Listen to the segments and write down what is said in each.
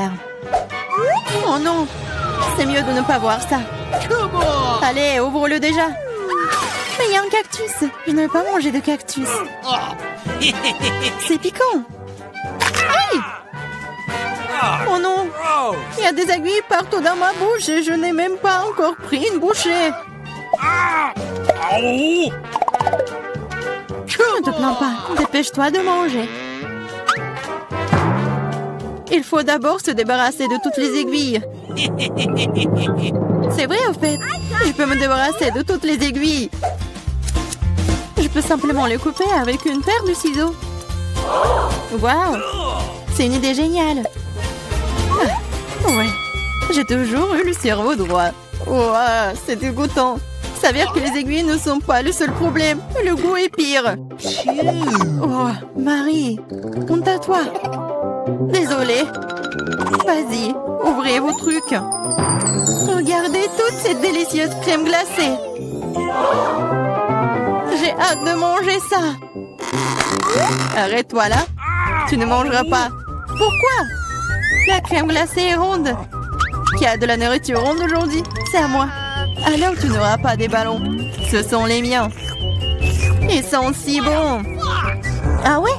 triangulaire. Oh non! C'est mieux de ne pas voir ça. Allez, ouvre-le déjà. Mais il y a un cactus. Je ne veux pas manger de cactus. C'est piquant. Aïe! Oh non! Il y a des aiguilles partout dans ma bouche et je n'ai même pas encore pris une bouchée. Ne te plains pas. Dépêche-toi de manger. Il faut d'abord se débarrasser de toutes les aiguilles. C'est vrai, au fait. Je peux me débarrasser de toutes les aiguilles. Je peux simplement les couper avec une paire de ciseaux. Waouh! C'est une idée géniale. Ah, ouais. J'ai toujours eu le cerveau droit. Wow, c'est dégoûtant. S'avère que les aiguilles ne sont pas le seul problème. Le goût est pire. Oh, Marie, honte à toi. Désolée. Vas-y, ouvrez vos trucs. Regardez toute cette délicieuse crème glacée. J'ai hâte de manger ça. Arrête-toi là. Tu ne mangeras pas. Pourquoi? La crème glacée est ronde. Qui a de la nourriture ronde aujourd'hui? C'est à moi. Alors tu n'auras pas des ballons. Ce sont les miens. Ils sont si bons. Ah ouais?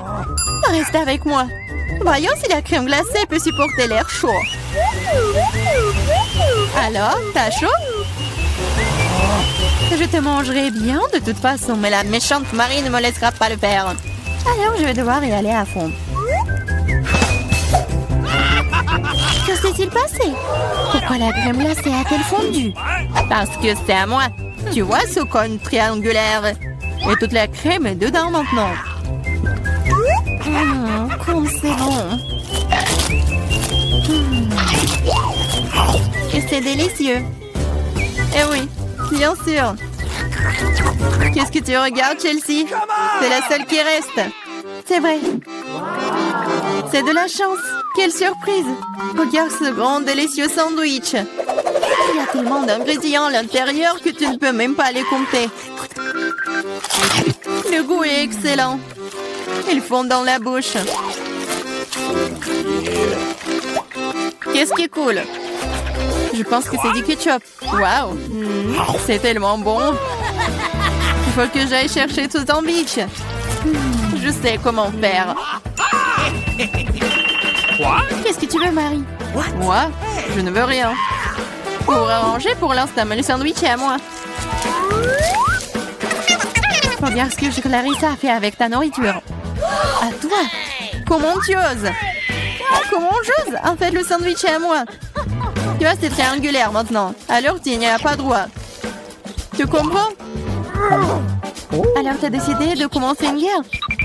Reste avec moi. Voyons si la crème glacée peut supporter l'air chaud. Alors, t'as chaud? Je te mangerai bien de toute façon, mais la méchante Marie ne me laissera pas le faire. Alors, je vais devoir y aller à fond. Que s'est-il passé? Pourquoi la crème glacée a-t-elle fondu? Parce que c'est à moi. Tu vois ce cône triangulaire? Et toute la crème est dedans maintenant. Comme c'est bon. Et c'est délicieux. Eh oui, bien sûr. Qu'est-ce que tu regardes, Chelsea? C'est la seule qui reste. C'est vrai. C'est de la chance. Quelle surprise. Regarde ce grand délicieux sandwich. Il y a tellement d'ingrédients à l'intérieur que tu ne peux même pas les compter. Le goût est excellent. Ils fondent dans la bouche. Qu'est-ce qui est cool? Je pense que c'est du ketchup. Waouh! C'est tellement bon. Il faut que j'aille chercher ce sandwich. Je sais comment faire. Qu'est-ce que tu veux, Marie? Moi? Je ne veux rien. Pour arranger pour l'instant, mais le sandwich est à moi. Regarde ce que Clarissa a fait avec ta nourriture. À toi? Comment tu oses? Comment j'ose? En fait, le sandwich est à moi. Tu vois, c'est triangulaire maintenant. Alors, tu n'y as pas droit. Tu comprends? Alors, tu as décidé de commencer une guerre?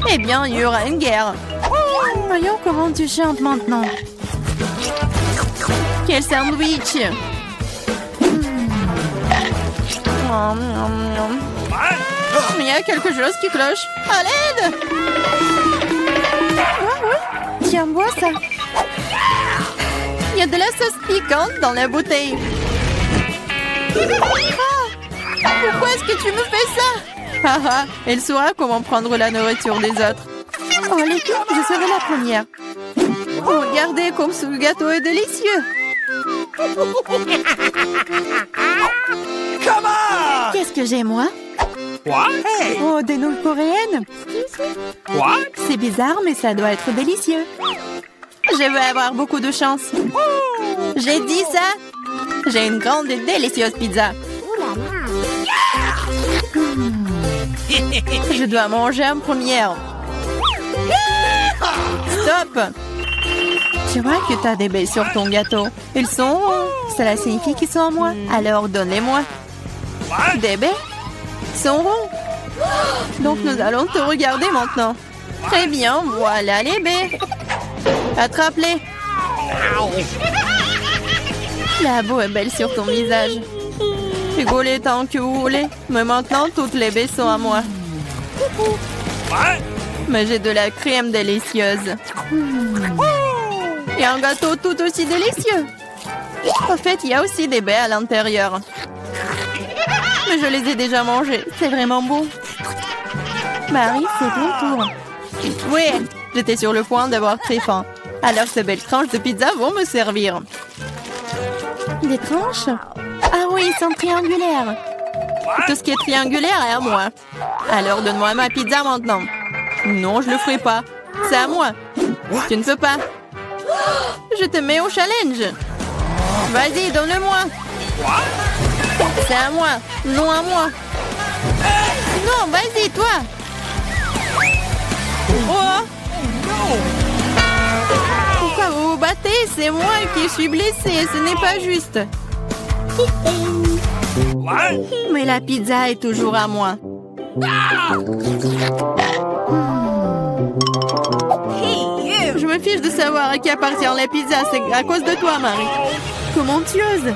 Eh bien, il y aura une guerre. Voyons comment tu chantes maintenant. Quel sandwich! Il y a quelque chose qui cloche. À l'aide! Ouais. Tiens, bois ça. Il y a de la sauce piquante dans la bouteille. Ah! Pourquoi est-ce que tu me fais ça? Haha, elle saura comment prendre la nourriture des autres. Oh, les filles, je serai la première. Regardez comme ce gâteau est délicieux. Qu'est-ce que j'ai, moi? Oh, des nouilles coréennes. C'est bizarre, mais ça doit être délicieux. Je vais avoir beaucoup de chance. J'ai dit ça. J'ai une grande et délicieuse pizza. Je dois manger en première. Stop! Tu vois que tu as des baies sur ton gâteau. Ils sont ronds. Cela signifie qu'ils sont à moi. Alors donne-les-moi. Des baies sont ronds. Donc nous allons te regarder maintenant. Très bien, voilà les baies. Attrape-les. La boue est belle sur ton visage. Rigolez tant que vous voulez. Mais maintenant, toutes les baies sont à moi. Mais j'ai de la crème délicieuse. Et un gâteau tout aussi délicieux. En fait, il y a aussi des baies à l'intérieur. Mais je les ai déjà mangées. C'est vraiment bon. Marie, c'est ton tour. Oui, j'étais sur le point d'avoir très faim. Alors ces belles tranches de pizza vont me servir. Des tranches? Ah oui, ils sont triangulaires. Tout ce qui est triangulaire est à moi. Alors donne-moi ma pizza maintenant. Non, je le ferai pas. C'est à moi. Tu ne peux pas. Je te mets au challenge. Vas-y, donne-le-moi. C'est à moi. Non à moi. Non, vas-y, toi. Oh. Pourquoi vous vous battez? C'est moi qui suis blessée. Ce n'est pas juste. Mais la pizza est toujours à moi. Je me fiche de savoir à qui appartient la pizza. C'est à cause de toi, Marie. Comment tu oses?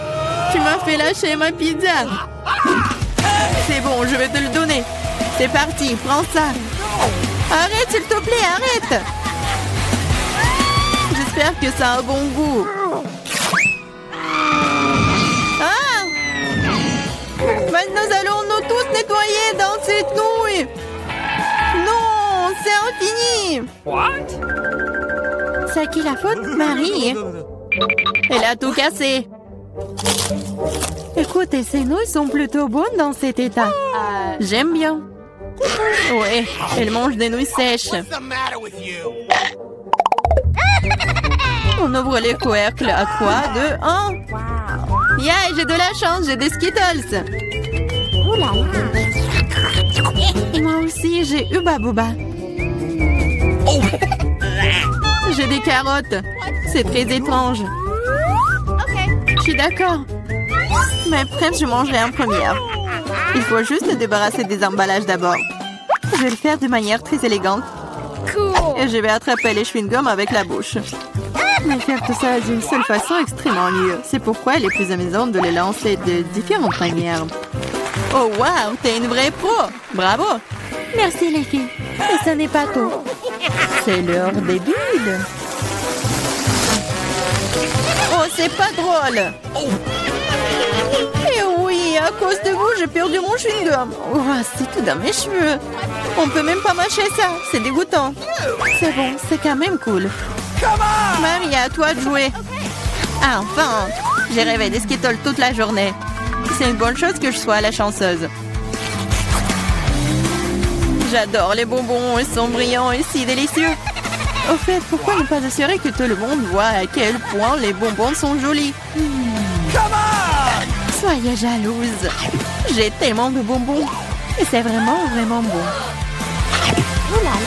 Tu m'as fait lâcher ma pizza. C'est bon, je vais te le donner. C'est parti, prends ça. Arrête, s'il te plaît, arrête. J'espère que ça a un bon goût. Ah! Maintenant, nous allons nous tous nettoyer dans cette nouille. Non, c'est infini. C'est à qui la faute, Marie? Elle a tout cassé. Écoutez, ces nouilles sont plutôt bonnes dans cet état. J'aime bien. Ouais, elle mange des nouilles sèches. On ouvre les couvercles à 3, 2, 1. Yeah, j'ai de la chance, j'ai des Skittles. Moi aussi, j'ai Hubba Bubba. J'ai des carottes. C'est très étrange. Je suis d'accord. Mais presque, je mangerai en première. Il faut juste se débarrasser des emballages d'abord. Je vais le faire de manière très élégante. Et je vais attraper les chewing-gums avec la bouche. Mais faire tout ça d'une seule façon est extrêmement ennuyeux. C'est pourquoi il est plus amusant de les lancer de différentes manières. Oh wow, t'es une vraie pro. Bravo. Merci les filles. Mais ce n'est pas tout. C'est l'heure des bulles. Oh, c'est pas drôle. Et oui, à cause de vous, j'ai perdu mon chewing-gum. Oh, c'est tout dans mes cheveux. On peut même pas mâcher ça. C'est dégoûtant. C'est bon, c'est quand même cool. Mamie, à toi de jouer. Ah, enfin. J'ai rêvé des Skittles toute la journée. C'est une bonne chose que je sois la chanceuse. J'adore les bonbons. Ils sont brillants et si délicieux. Au fait, pourquoi ne pas assurer que tout le monde voit à quel point les bonbons sont jolis? Soyez jalouse. J'ai tellement de bonbons. Et c'est vraiment, vraiment bon. Oh là là.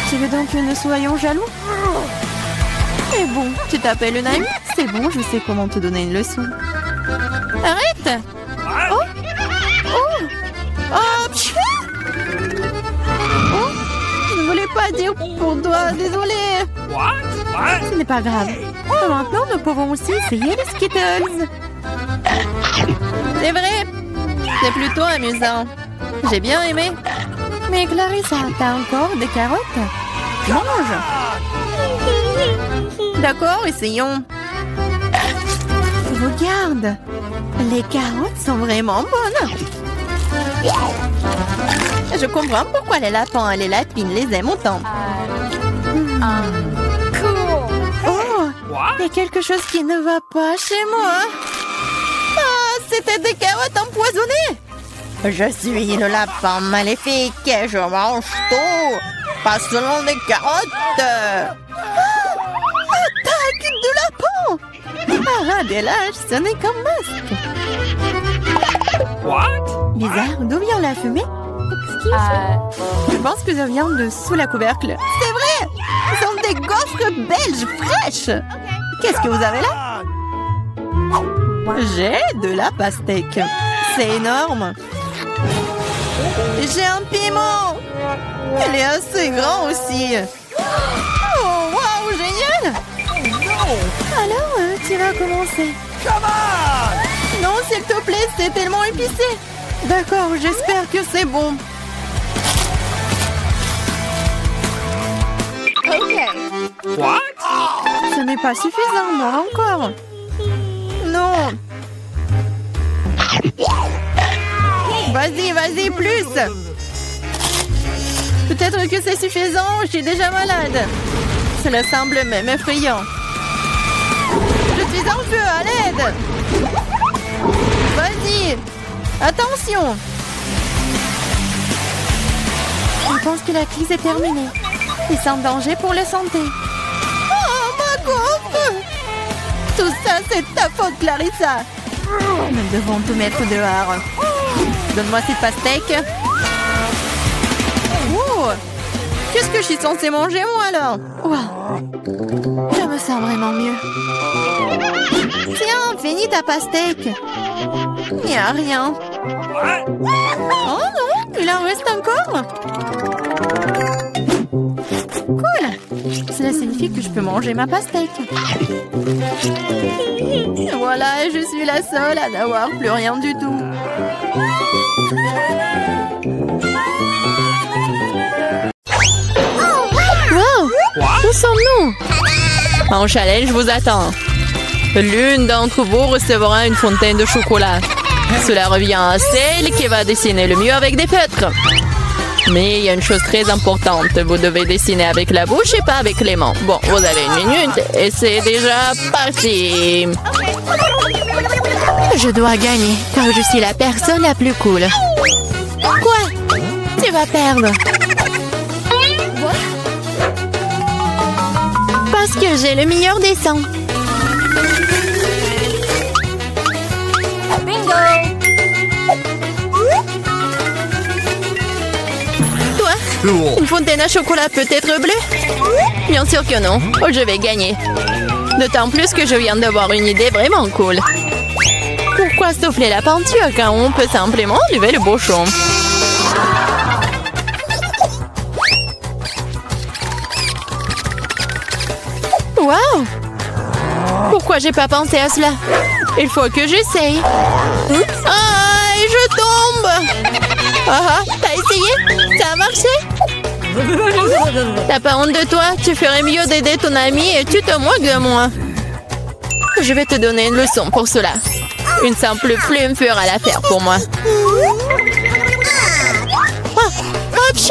Tu veux donc que nous soyons jaloux? Et bon, tu t'appelles une amie? C'est bon, je sais comment te donner une leçon. Arrête! Oh! Oh! Oh! Pfiou! Oh! Je ne voulais pas dire pour toi, désolée. Ce n'est pas grave. Maintenant, nous pouvons aussi essayer les Skittles. C'est vrai. C'est plutôt amusant. J'ai bien aimé. Mais Clarissa, t'as encore des carottes? Mange. D'accord, essayons. Regarde. Les carottes sont vraiment bonnes. Je comprends pourquoi les lapins et les lapines les aiment autant. Oh, il y a quelque chose qui ne va pas chez moi. Ah, c'était des carottes empoisonnées. Je suis le lapin maléfique et je mange tout. Pas seulement des carottes. Attaque de lapin. Paradélage, ce n'est qu'un masque. Bizarre, d'où vient la fumée? Je pense que ça vient de sous la couvercle. C'est vrai! Ce sont des gaufres belges fraîches! Qu'est-ce que vous avez là? J'ai de la pastèque. C'est énorme. J'ai un piment. Il est assez grand aussi. Oh, waouh, génial! Alors, tu vas commencer. Non, s'il te plaît, c'est tellement épicé. D'accord, j'espère que c'est bon. What? Ce n'est pas suffisant, moi encore. Non. Vas-y, vas-y, plus. Peut-être que c'est suffisant, je suis déjà malade. Cela semble même effrayant. Je suis en feu, à l'aide! Vas-y! Attention! Je pense que la crise est terminée. Et sans danger pour la santé. Oh, ma coupe! Tout ça, c'est ta faute, Clarissa! Nous devons tout mettre dehors. Donne-moi cette pastèque. Oh! Qu'est-ce que je suis censée manger, moi, alors? Wow. Je me sens vraiment mieux. Tiens, finis ta pastèque. Il n'y a rien. Oh non, il en reste encore. Cool. Cela signifie que je peux manger ma pastèque. Voilà, je suis la seule à n'avoir plus rien du tout. Wow! Où sommes-nous? En challenge vous attend. L'une d'entre vous recevra une fontaine de chocolat. Cela revient à celle qui va dessiner le mieux avec des feutres. Mais il y a une chose très importante. Vous devez dessiner avec la bouche et pas avec les mains. Bon, vous avez 1 minute et c'est déjà parti. Je dois gagner car je suis la personne la plus cool. Quoi? Tu vas perdre. Parce que j'ai le meilleur dessin. Bingo! Toi? Une fontaine à chocolat peut être bleue? Bien sûr que non. Oh, je vais gagner. D'autant plus que je viens d'avoir une idée vraiment cool. Pourquoi souffler la peinture quand on peut simplement enlever le bouchon? Wow! Pourquoi j'ai pas pensé à cela? Il faut que j'essaye. Ah, et je tombe! Ah, t'as essayé? Ça a marché? T'as pas honte de toi? Tu ferais mieux d'aider ton ami et tu te moques de moi. Je vais te donner une leçon pour cela. Une simple plume fera l'affaire pour moi. Oh, pchit!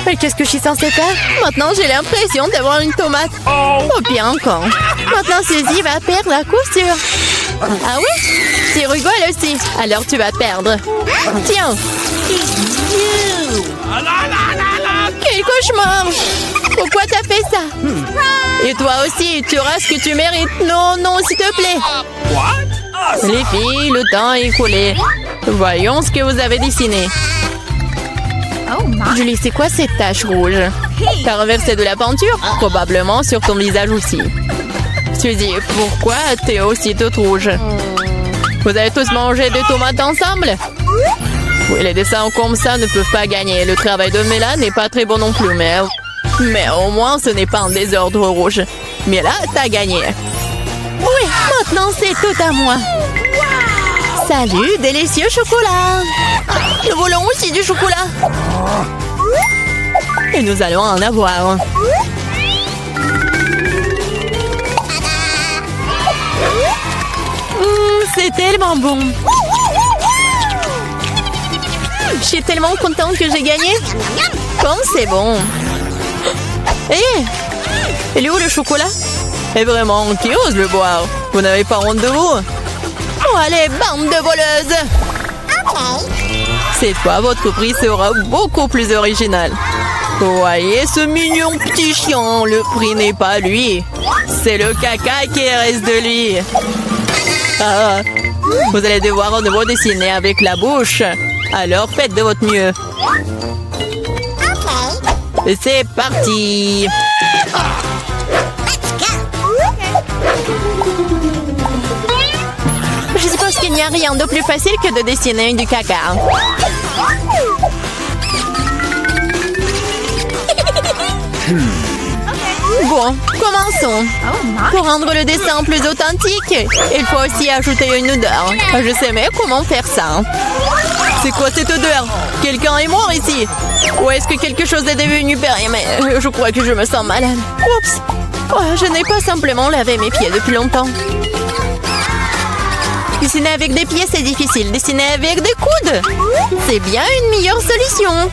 Mais qu'est-ce que je suis censée faire? Maintenant, j'ai l'impression d'avoir une tomate. Oh, bien encore. Maintenant, Suzy va perdre la couture. Ah oui? Tu rigoles aussi. Alors, tu vas perdre. Tiens. Quel cauchemar! Pourquoi t'as fait ça? Et toi aussi, tu auras ce que tu mérites. Non, non, s'il te plaît. Les filles, le temps est écoulé. Voyons ce que vous avez dessiné. Julie, c'est quoi cette tache rouge? T'as renversé de la peinture? Probablement sur ton visage aussi. Suzy, pourquoi t'es aussi toute rouge? Vous avez tous mangé des tomates ensemble? Oui, les dessins comme ça ne peuvent pas gagner. Le travail de Mela n'est pas très bon non plus, mais au moins ce n'est pas un désordre rouge. Mais là, t'as gagné. Oui, maintenant c'est tout à moi. Salut, délicieux chocolat! Nous voulons aussi du chocolat. Et nous allons en avoir. C'est tellement bon. Je suis tellement contente que j'ai gagné. Comme c'est bon. Hé! Il est où le chocolat? Et vraiment, qui ose le boire? Vous n'avez pas honte de vous? Oh, allez, bande de voleuses! Cette fois, votre prix sera beaucoup plus original. Voyez ce mignon petit chien, le prix n'est pas lui. C'est le caca qui reste de lui. Ah, vous allez devoir de nouveau dessiner avec la bouche. Alors faites de votre mieux. Et c'est parti. Je suppose qu'il n'y a rien de plus facile que de dessiner du caca. Bon, commençons. Pour rendre le dessin plus authentique, il faut aussi ajouter une odeur. Je sais mais comment faire ça. C'est quoi cette odeur? Quelqu'un est mort ici? Ou est-ce que quelque chose est devenu périmé? Mais je crois que je me sens malade. Oups! Oh, je n'ai pas simplement lavé mes pieds depuis longtemps. Dessiner avec des pieds, c'est difficile. Dessiner avec des coudes, c'est bien une meilleure solution.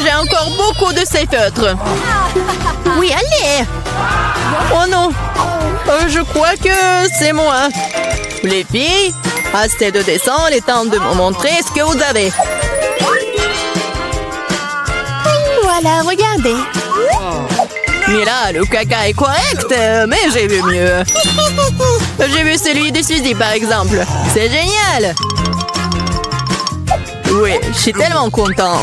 J'ai encore beaucoup de ces feutres. Oui, allez. Oh non. Je crois que c'est moi. Les filles, assez de dessin, il est temps de me montrer ce que vous avez. Voilà, regardez. Mila, le caca est correct, mais j'ai vu mieux. J'ai vu celui de Suzy, par exemple. C'est génial. Oui, je suis tellement content.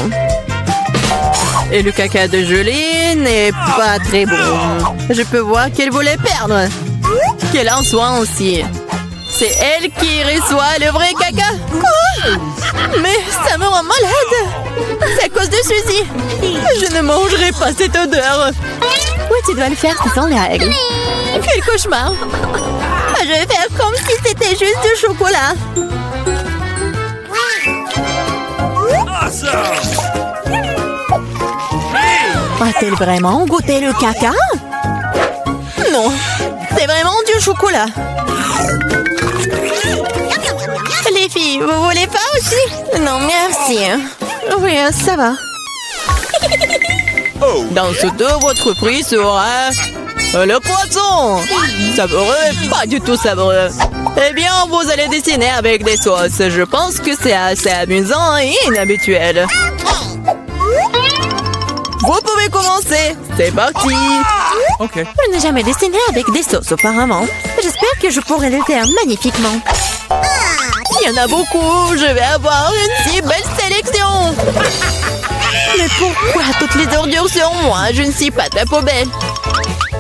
Et le caca de Julie n'est pas très bon. Je peux voir qu'elle voulait perdre. Qu'elle en soit aussi. C'est elle qui reçoit le vrai caca. Quoi? Mais ça me rend malade. C'est à cause de Suzy. Je ne mangerai pas cette odeur. Oui, tu dois le faire, ce sont les règles. Quel cauchemar. Je vais faire comme si c'était juste du chocolat. A-t-elle vraiment goûté le caca? Non, c'est vraiment du chocolat. Les filles, vous voulez pas aussi? Non, merci. Oui, ça va. Dans ce dos, votre prix sera le poisson. Savoureux, pas du tout savoureux. Eh bien, vous allez dessiner avec des sauces. Je pense que c'est assez amusant et inhabituel. Vous pouvez commencer. C'est parti. Ok. Je n'ai jamais dessiné avec des sauces auparavant. J'espère que je pourrai le faire magnifiquement. Il y en a beaucoup. Je vais avoir une si belle sélection. Mais pourquoi toutes les ordures sur moi? Je ne suis pas de la poubelle.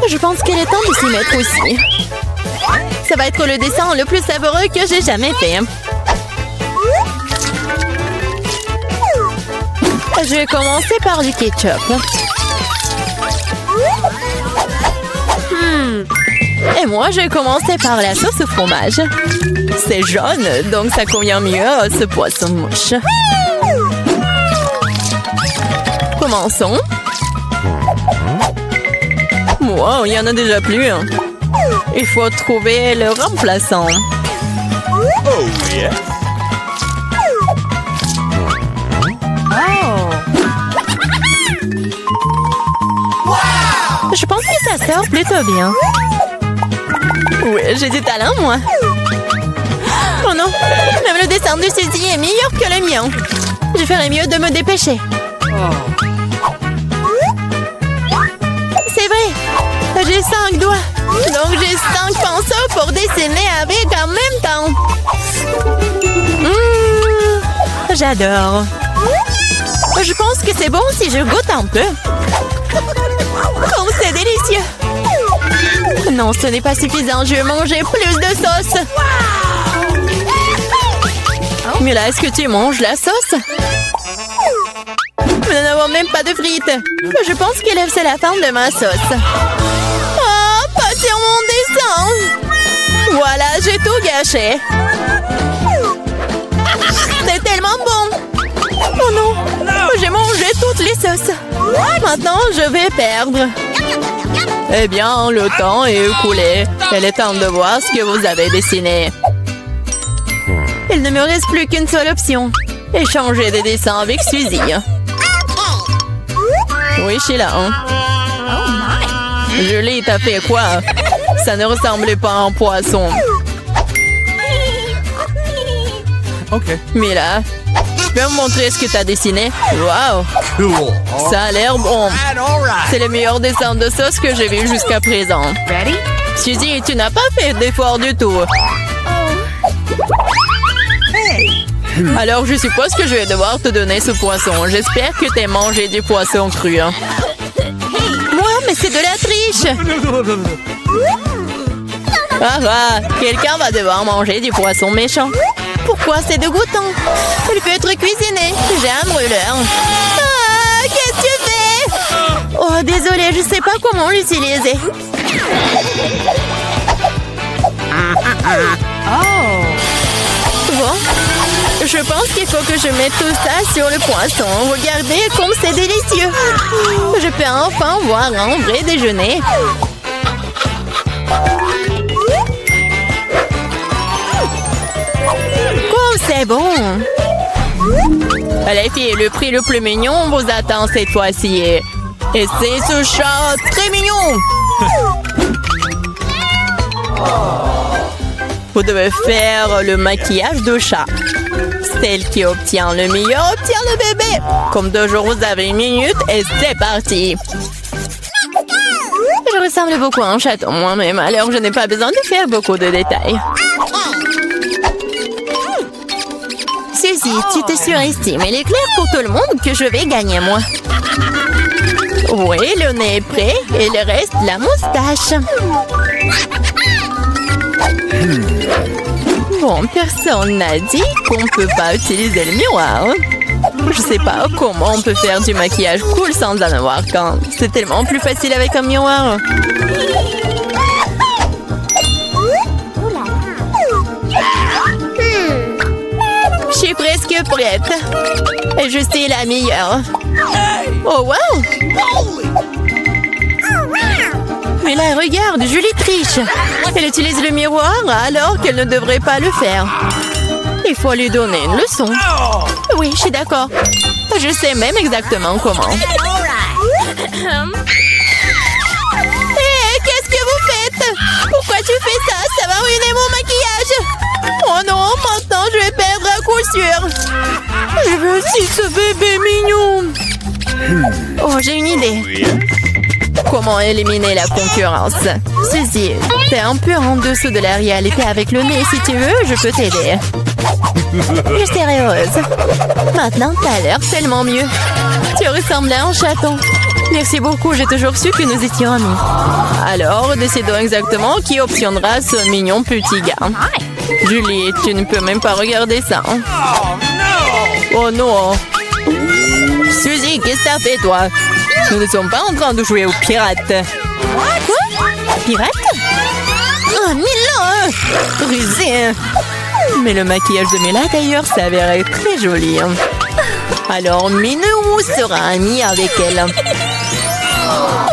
Je pense qu'il est temps de s'y mettre aussi. Ça va être le dessin le plus savoureux que j'ai jamais fait. Je vais commencer par du ketchup. Et moi, je vais commencer par la sauce au fromage. C'est jaune, donc ça convient mieux à ce poisson-mouche. Commençons. Wow, il y en a déjà plus. Il faut trouver le remplaçant. Oh, yeah. Je pense que ça sort plutôt bien. Oui, j'ai du talent, moi. Oh non, même le dessin de Suzy est meilleur que le mien. Je ferais mieux de me dépêcher. C'est vrai, j'ai 5 doigts. Donc j'ai 5 pinceaux pour dessiner avec en même temps. J'adore. Je pense que c'est bon si je goûte un peu. Oh, c'est délicieux. Non, ce n'est pas suffisant. Je vais manger plus de sauce. Mais là, est-ce que tu manges la sauce? Nous n'avons même pas de frites. Je pense que c'est la fin de ma sauce. Oh, pas sur mon dessin. Voilà, j'ai tout gâché. C'est tellement bon. Oh non, j'ai mangé toutes les sauces. Maintenant, je vais perdre. Eh bien, le temps est écoulé. Il est temps de voir ce que vous avez dessiné. Il ne me reste plus qu'une seule option. Échanger des dessins avec Suzy. Oui, Sheila. Julie, t'as fait quoi? Ça ne ressemblait pas à un poisson. Ok. Mila, tu peux me montrer ce que tu as dessiné? Wow! Cool. Ça a l'air bon. C'est le meilleur dessin de sauce que j'ai vu jusqu'à présent. Ready? Suzy, tu n'as pas fait d'effort du tout. Alors, je suppose que je vais devoir te donner ce poisson. J'espère que tu as mangé du poisson cru. Moi, mais c'est de la triche! Ah, quelqu'un va devoir manger du poisson méchant. Pourquoi c'est dégoûtant? Il peut être cuisiné. J'ai un brûleur. Ah, qu'est-ce que tu fais? Oh, désolée, je sais pas comment l'utiliser. Bon, je pense qu'il faut que je mette tout ça sur le poisson. Regardez comme c'est délicieux. Je peux enfin voir un vrai déjeuner. C'est bon. Les filles, le prix le plus mignon vous attend cette fois-ci. Et c'est ce chat très mignon. Vous devez faire le maquillage de chat. Celle qui obtient le meilleur obtient le bébé. Comme toujours, vous avez 1 minute et c'est parti. Je ressemble beaucoup à un chaton moi-même, alors je n'ai pas besoin de faire beaucoup de détails. Suzy, tu te surestimes. Il est clair pour tout le monde que je vais gagner, moi. Oui, le nez est prêt et le reste, la moustache. Bon, personne n'a dit qu'on ne peut pas utiliser le miroir. Je sais pas comment on peut faire du maquillage cool sans en avoir qu'un. C'est tellement plus facile avec un miroir. Je suis presque prête. Et je suis la meilleure. Oh, wow! Mais là, regarde, Julie triche. Elle utilise le miroir alors qu'elle ne devrait pas le faire. Il faut lui donner une leçon. Oui, je suis d'accord. Je sais même exactement comment. Hé, qu'est-ce que vous faites? Pourquoi tu fais ça? Ça va ruiner mon maquillage. Oh non, maintenant je vais perdre à coup sûr. Je veux aussi ce bébé mignon. Oh, j'ai une idée. Comment éliminer la concurrence? Suzy, t'es un peu en dessous de la réalité avec le nez. Si tu veux, je peux t'aider. Je serai heureuse. Maintenant, t'as l'air tellement mieux. Tu ressembles à un chaton. Merci beaucoup, j'ai toujours su que nous étions amis. Alors, décidons exactement qui obtiendra ce mignon petit gars. Julie, tu ne peux même pas regarder ça. Oh non. Suzy, qu'est-ce que t'as fait, toi? Nous ne sommes pas en train de jouer aux pirates. Quoi? Pirates? Oh, Mila! Rusé! Mais le maquillage de Mila, d'ailleurs, s'avérait très joli. Alors, Minou sera amie avec elle.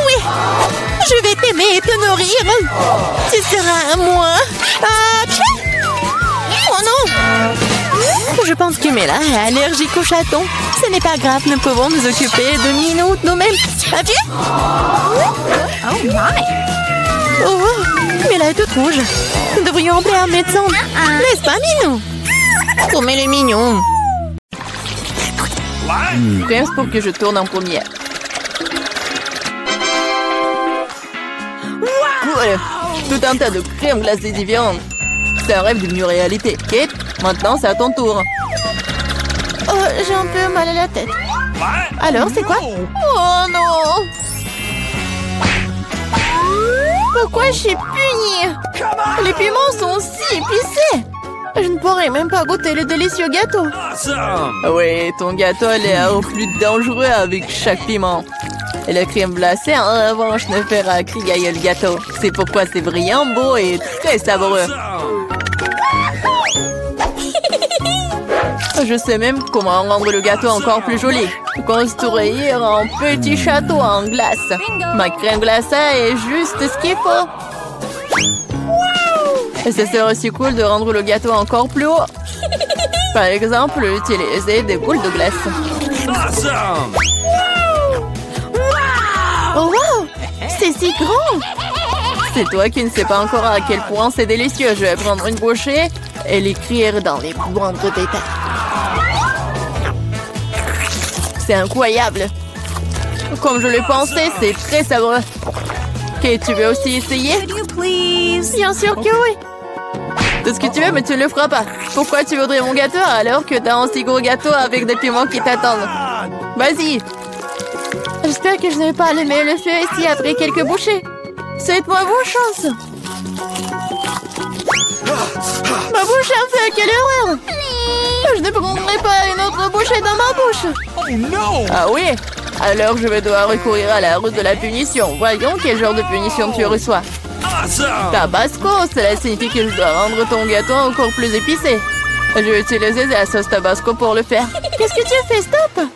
Oui! Je vais t'aimer et te nourrir. Tu seras à moi. Oh non! Je pense que Mila est allergique aux chatons. Ce n'est pas grave, nous pouvons nous occuper de Minou nous-mêmes. Adieu! Oh my! Oh, Mila est toute rouge. Nous devrions appeler un médecin. N'est-ce pas, Minou? Oh, mais les mignons. Pense pour que je tourne en première. Ouais, tout un tas de crèmes glacées différentes. C'est un rêve devenu réalité. Kate, maintenant c'est à ton tour. Oh, j'ai un peu mal à la tête. Alors, c'est quoi? Oh non! Pourquoi je suis punie? Les piments sont si épicés. Je ne pourrais même pas goûter le délicieux gâteau. Oui, ton gâteau a l'air plus dangereux avec chaque piment. Et la crème glacée, en revanche, ne fera crigailler le gâteau. C'est pourquoi c'est brillant, beau et très savoureux. Je sais même comment rendre le gâteau encore plus joli. Construire un petit château en glace. Ma crème glacée est juste ce qu'il faut. Et ce serait aussi cool de rendre le gâteau encore plus haut. Par exemple, utiliser des boules de glace. Oh wow! C'est si grand! C'est toi qui ne sais pas encore à quel point c'est délicieux. Je vais prendre une bouchée et l'écrire dans les moindres détails. C'est incroyable! Comme je le pensais, c'est très savoureux. Ok, tu veux aussi essayer? Bien sûr que oui! Tout ce que tu veux, mais tu ne le feras pas. Pourquoi tu voudrais mon gâteau alors que t'as un si gros gâteau avec des piments qui t'attendent? Vas-y! J'espère que je ne vais pas allumer le feu ici après quelques bouchées. Souhaite-moi bonne chance. Ma bouche a fait, quelle erreur! Je ne prendrai pas une autre bouchée dans ma bouche. Oh non! Ah oui? Alors je vais devoir recourir à la route de la punition. Voyons quel genre de punition tu reçois. Tabasco, cela signifie que je dois rendre ton gâteau encore plus épicé. Je vais utiliser la sauce Tabasco pour le faire. Qu'est-ce que tu fais? Stop!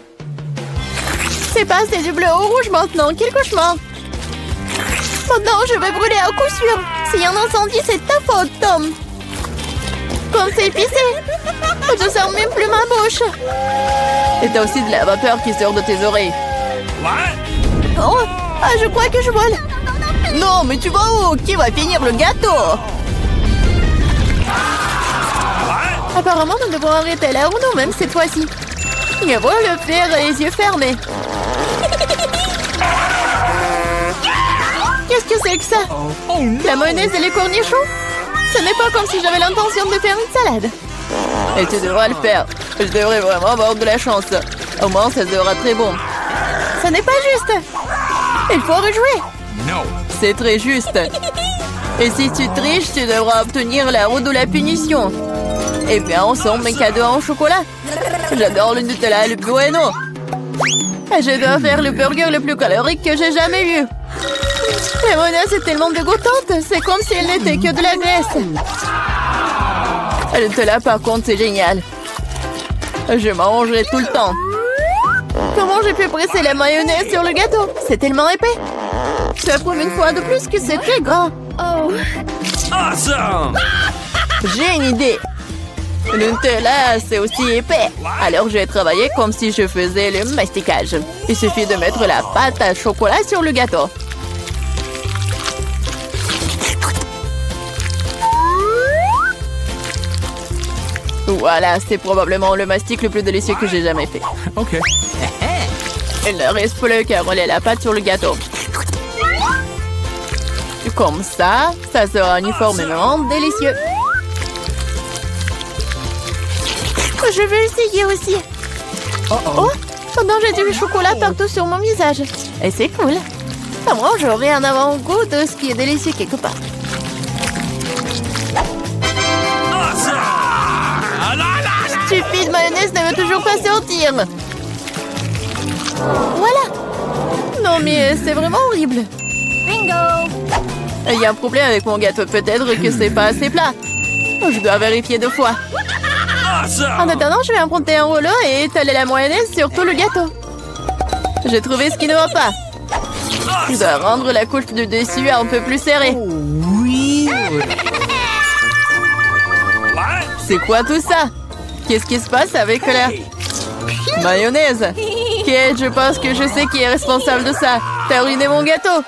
C'est passé du bleu au rouge maintenant. Quel cauchemar! Oh non, je vais brûler à coup sûr. S'il y a un incendie, c'est ta faute, Tom. Comme c'est épicé. Je sens même plus ma bouche. Et t'as aussi de la vapeur qui sort de tes oreilles. Oh, ah, je crois que je vole. Non, mais tu vas où? Qui va finir le gâteau? Apparemment, nous devons arrêter la roue même cette fois-ci. Je vois le faire les yeux fermés. Qu'est-ce que c'est que ça? La mayonnaise et les cornichons? Ce n'est pas comme si j'avais l'intention de faire une salade. Et tu devras le faire. Je devrais vraiment avoir de la chance. Au moins, ça sera très bon. Ce n'est pas juste. Il faut rejouer. No. C'est très juste. Et si tu triches, tu devras obtenir la roue de la punition. Et bien, ensemble, mes cadeaux en chocolat. J'adore le Nutella et le Bueno. Je dois faire le burger le plus calorique que j'ai jamais vu. La mayonnaise est tellement dégoûtante. C'est comme si elle n'était que de la graisse. Le Nutella, par contre, c'est génial. Je mangerai tout le temps. Comment j'ai pu presser la mayonnaise sur le gâteau? C'est tellement épais. Ça prouve une fois de plus que c'est très grand. Oh. Awesome! J'ai une idée. Le Nutella, c'est aussi épais. Alors, je vais travailler comme si je faisais le masticage. Il suffit de mettre la pâte à chocolat sur le gâteau. Voilà, c'est probablement le mastic le plus délicieux que j'ai jamais fait. Okay. Il ne reste plus qu'à rouler la pâte sur le gâteau. Comme ça, ça sera uniformément délicieux. Je veux essayer aussi. Oh, pendant j'ai du chocolat partout sur mon visage. Et c'est cool. À moi, j'aurai un avant-goût de ce qui est délicieux quelque part. Stupide mayonnaise ne veut toujours pas sortir. Voilà. Non mais c'est vraiment horrible. Bingo! Il y a un problème avec mon gâteau. Peut-être que c'est pas assez plat. Je dois vérifier 2 fois. En attendant, je vais emprunter un rouleau et étaler la mayonnaise sur tout le gâteau. J'ai trouvé ce qui ne va pas. Je dois rendre la couche du dessus un peu plus serrée. C'est quoi tout ça? Qu'est-ce qui se passe avec la mayonnaise? Kate, je pense que je sais qui est responsable de ça. T'as ruiné mon gâteau.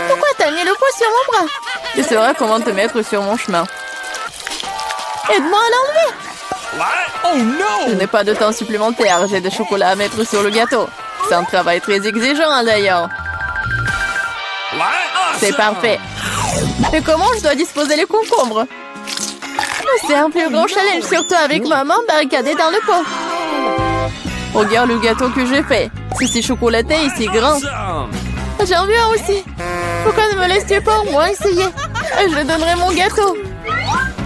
Pourquoi t'as mis le poids sur mon bras? Tu sauras comment te mettre sur mon chemin. Aide-moi à l'enlever. Oh no! Je n'ai pas de temps supplémentaire. J'ai des chocolats à mettre sur le gâteau. C'est un travail très exigeant d'ailleurs. C'est parfait. Mais comment je dois disposer les concombres? C'est un plus grand challenge, surtout avec ma main barricadée dans le pot. Regarde le gâteau que j'ai fait. C'est si chocolaté et si grand. J'en veux un aussi. Pourquoi ne me laisses-tu pas au moins essayer? Je donnerai mon gâteau.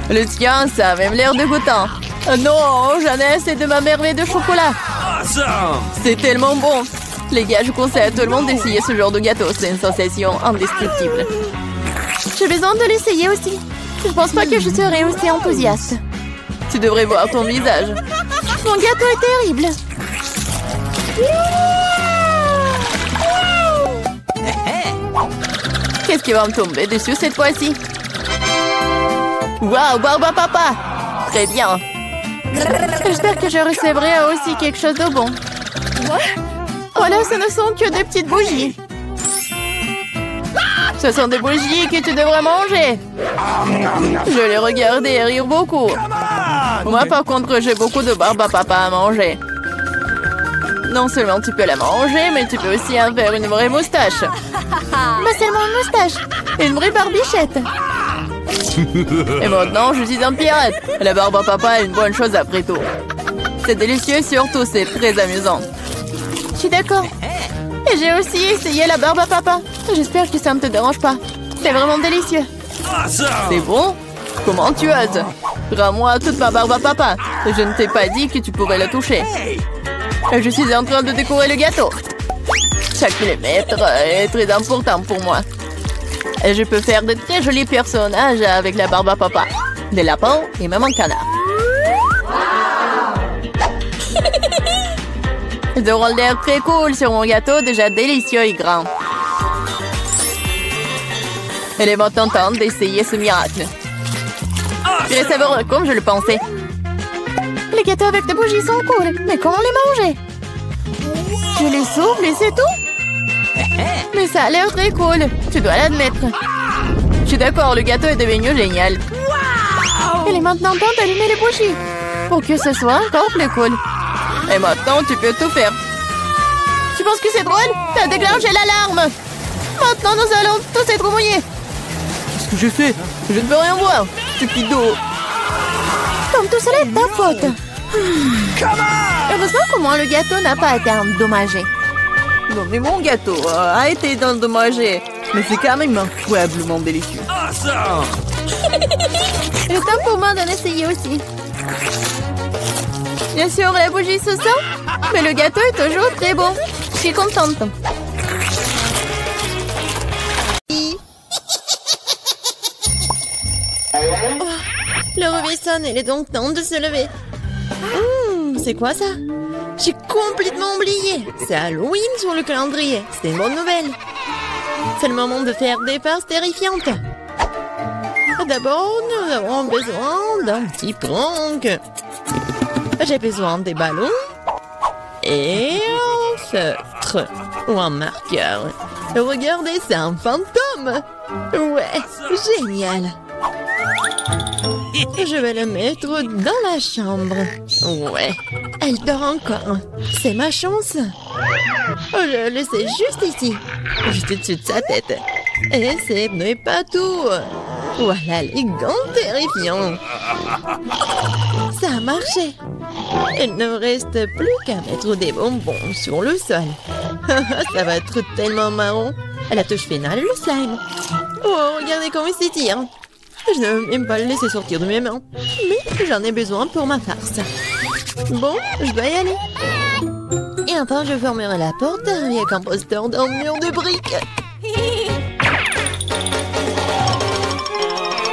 Le tien, ça a même l'air dégoûtant. Non, j'en ai assez de ma merveille de chocolat. C'est tellement bon. Les gars, je conseille à tout le monde d'essayer ce genre de gâteau. C'est une sensation indescriptible. J'ai besoin de l'essayer aussi. Je pense pas que je serai aussi enthousiaste. Tu devrais voir ton visage. Mon gâteau est terrible. Qu'est-ce qui va me tomber dessus cette fois-ci? Waouh, Barba Papa! Très bien. J'espère que je recevrai aussi quelque chose de bon. Voilà, ce ne sont que des petites bougies. Ce sont des bougies que tu devrais manger. Je les regardais et rire beaucoup. Moi, par contre, j'ai beaucoup de barbe à papa à manger. Non seulement tu peux la manger, mais tu peux aussi en faire une vraie moustache. Mais seulement une moustache. Une vraie barbichette. Et maintenant, je suis un pirate. La barbe à papa est une bonne chose après tout. C'est délicieux, surtout c'est très amusant. Je suis d'accord. Et j'ai aussi essayé la barbe à papa. J'espère que ça ne te dérange pas. C'est vraiment délicieux. C'est bon? Comment tu oses? Rends-moi toute ma barbe à papa. Je ne t'ai pas dit que tu pourrais la toucher. Je suis en train de décorer le gâteau. Chaque millimètre est très important pour moi. Et je peux faire de très jolis personnages avec la barbe à papa. Des lapins et même un canard. Ils auront l'air très cool sur mon gâteau, déjà délicieux et grand. Il est maintenant temps d'essayer ce miracle. Il est savoureux comme je le pensais. Les gâteaux avec des bougies sont cool, mais comment les manger? Je les souffle et c'est tout? Mais ça a l'air très cool, tu dois l'admettre. Je suis d'accord, le gâteau est devenu génial. Il est maintenant temps d'allumer les bougies pour que ce soit encore plus cool. Et maintenant, tu peux tout faire. Tu penses que c'est drôle? T'as déclenché l'alarme. Maintenant, nous allons tous être mouillés. Qu'est-ce que j'ai fait? Je ne peux rien voir, stupido. Comme tout cela est ta faute. Heureusement qu'au moins le gâteau n'a pas été endommagé. Non, mais mon gâteau a été endommagé. Mais c'est quand même incroyablement délicieux. Awesome! Il est temps pour moi d'en essayer aussi. Bien sûr, la bougie se sent, mais le gâteau est toujours très bon. Je suis contente. Oh, le réveil sonne, il est donc temps de se lever. C'est quoi ça? J'ai complètement oublié. C'est Halloween sur le calendrier. C'est une bonne nouvelle. C'est le moment de faire des farces terrifiantes. D'abord, nous avons besoin d'un petit prank. J'ai besoin des ballons et un feutre ou un marqueur. Regardez, c'est un fantôme. Ouais, génial. Je vais le mettre dans la chambre. Ouais, elle dort encore. C'est ma chance. Je le laissais juste ici, juste au-dessus de sa tête. Et ce n'est pas tout. Voilà les gants terrifiants. Ça a marché. Il ne reste plus qu'à mettre des bonbons sur le sol. Ça va être tellement marrant. À la touche finale, le slime. Oh, regardez comment il s'étire. Je ne veux même pas le laisser sortir de mes mains. Mais j'en ai besoin pour ma farce. Bon, je dois y aller. Et enfin, je fermerai la porte avec un poster d'un mur de briques.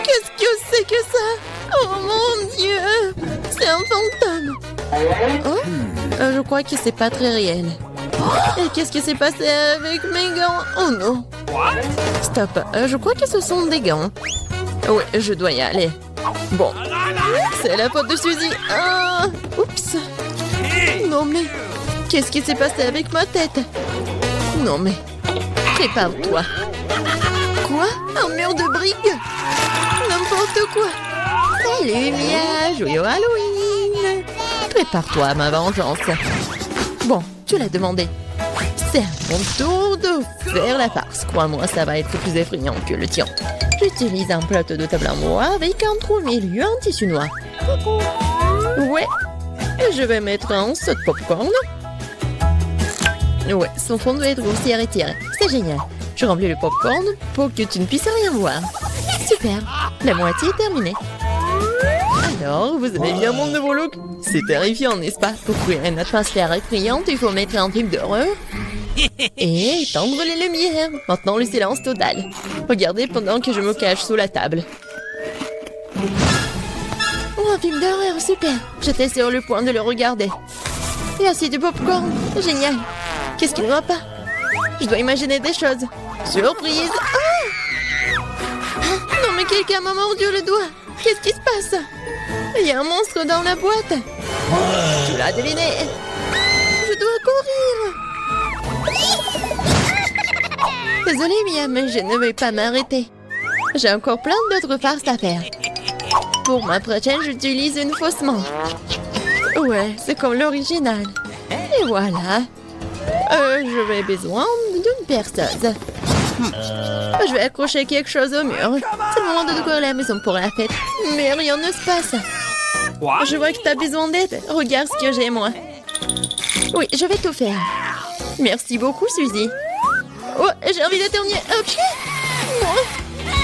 Qu'est-ce que c'est que ça? Oh mon Dieu! C'est un fantôme. Oh, je crois que c'est pas très réel. Et qu'est-ce qui s'est passé avec mes gants? Oh non! Stop, je crois que ce sont des gants. Oui, je dois y aller. Bon, c'est la faute de Suzy. Ah, oups. Non mais, qu'est-ce qui s'est passé avec ma tête? Non mais, prépare-toi. Quoi? Un mur de briques? N'importe quoi. Salut Mia, joyeux Halloween. Prépare-toi à ma vengeance. Bon, tu l'as demandé. C'est à mon tour de faire la farce. Crois-moi, ça va être plus effrayant que le tien. J'utilise un plateau de table en bois avec un trou au milieu en tissu noir. Ouais. Je vais mettre un saut de popcorn. Ouais, son fond doit être aussi retiré. C'est génial. Je remplis le popcorn pour que tu ne puisses rien voir. Super. La moitié est terminée. Alors, vous aimez bien mon nouveau look? C'est terrifiant, n'est-ce pas? Pour créer une atmosphère effrayante, il faut mettre un film d'horreur et étendre les lumières. Maintenant, le silence total. Regardez pendant que je me cache sous la table. Oh, un film d'horreur, super. J'étais sur le point de le regarder. Et aussi du popcorn. Génial. Qu'est-ce qui ne va pas? Je dois imaginer des choses. Surprise. Ah! Non, mais quelqu'un m'a mordu le doigt. Qu'est-ce qui se passe? Il y a un monstre dans la boîte. Tu l'as deviné. Je dois courir. Désolée, Mia, mais je ne vais pas m'arrêter. J'ai encore plein d'autres farces à faire. Pour ma prochaine, j'utilise une fausse manche. Ouais, c'est comme l'original. Et voilà. Je vais besoin d'une perceuse. Je vais accrocher quelque chose au mur. C'est le moment de décorer la maison pour la fête. Mais rien ne se passe. Je vois que tu as besoin d'aide. Regarde ce que j'ai, moi. Oui, je vais tout faire. Merci beaucoup, Suzy. Oh, j'ai envie d'éternuer. Ok. Moi,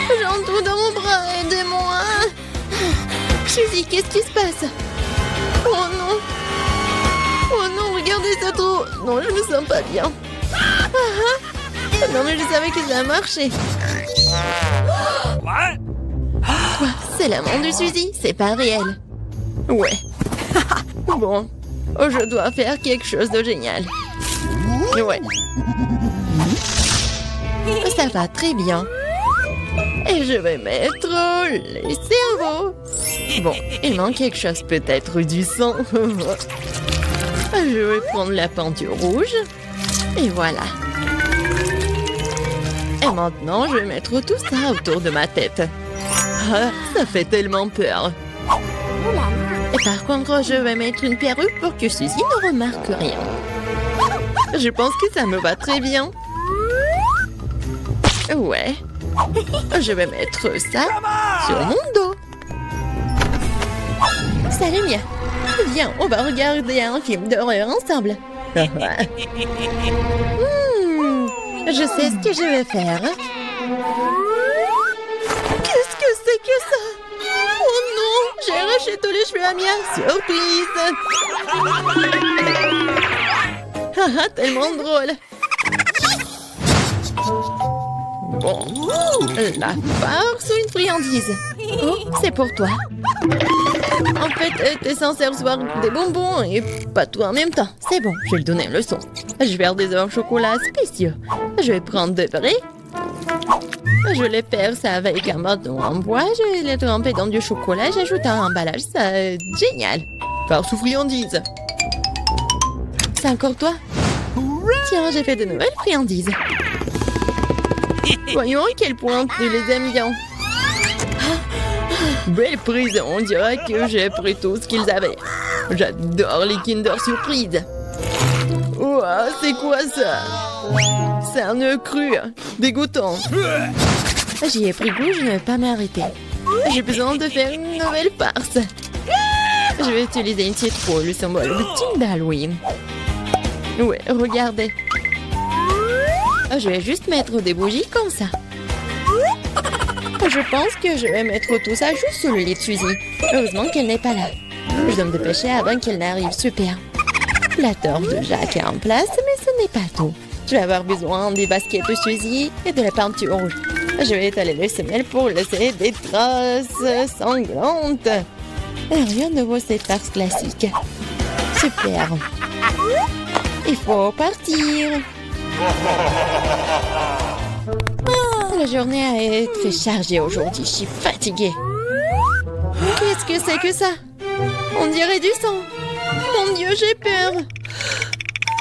j'ai un trou dans mon bras. Aidez-moi. Suzy, qu'est-ce qui se passe? Oh non. Oh non, regardez ce trou. Non, je me sens pas bien. Non, mais je savais que ça a marché. Quoi? C'est la main de Suzy? C'est pas réel. Ouais. Bon, je dois faire quelque chose de génial. Ouais. Ça va très bien. Et je vais mettre les cerveaux. Bon, il manque quelque chose, peut-être du sang. Je vais prendre la peinture rouge. Et voilà. Et maintenant, je vais mettre tout ça autour de ma tête. Ah, ça fait tellement peur. Et par contre, je vais mettre une perruque pour que Suzy ne remarque rien. Je pense que ça me va très bien. Ouais. Je vais mettre ça sur mon dos. Salut Mia. Viens, on va regarder un film d'horreur ensemble. Je sais ce que je vais faire. Qu'est-ce que c'est que ça? Oh non, j'ai arraché tous les cheveux à Mia. Surprise. Haha, tellement drôle. Bon, la farce ou une friandise? Oh, c'est pour toi. En fait, t'es censé recevoir des bonbons et pas tout en même temps. C'est bon, je vais lui donner une leçon. Je vais faire des œufs au chocolat spéciaux. Je vais prendre de vrais. Je les perce avec un bâton en bois. Je vais les tremper dans du chocolat. J'ajoute un emballage. C'est génial. Farce ou friandise? C'est encore toi? Tiens, j'ai fait de nouvelles friandises. Voyons à quel point tu les aimes bien. Belle prise, on dirait que j'ai pris tout ce qu'ils avaient. J'adore les Kinder Surprise. Ouah, c'est quoi ça? C'est un œuf cru, dégoûtant. J'y ai pris goût, je ne vais pas m'arrêter. J'ai besoin de faire une nouvelle farce. Je vais utiliser une citrouille, le symbole ultime d'Halloween. Ouais, regardez. Je vais juste mettre des bougies comme ça. Je pense que je vais mettre tout ça juste sur le lit de Suzy. Heureusement qu'elle n'est pas là. Je dois me dépêcher avant qu'elle n'arrive. Super. La torche de Jack est en place, mais ce n'est pas tout. Je vais avoir besoin des baskets de Suzy et de la peinture rouge. Je vais étaler les semelles pour laisser des traces sanglantes. Rien de nouveau, cette farce classique. Super. Il faut partir. La journée a été très chargée aujourd'hui. Je suis fatiguée. Qu'est-ce que c'est que ça? On dirait du sang. Mon Dieu, j'ai peur.